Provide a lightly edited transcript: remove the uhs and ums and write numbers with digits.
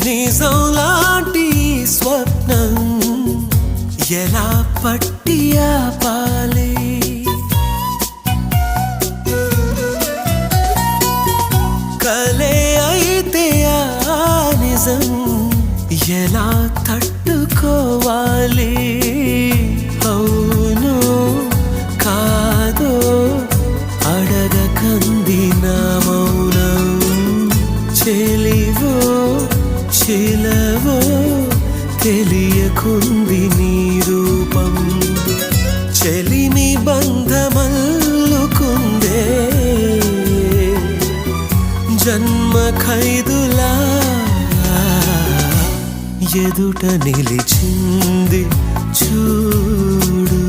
నిజం లాంటి స్వప్నం ఎలా పట్టి ఆపాలి కలే అయితే ఆ నిజం ఎలా తట్టుకోవాలి అవును కాదో అడగకంది నా మౌనం చెలివో చిలవో తెలియకుంది నీ రూపం చెలిమి బంధమల్లుకుందే జన్మ ఖైదులా ఎదుట నిలిచింది చూడు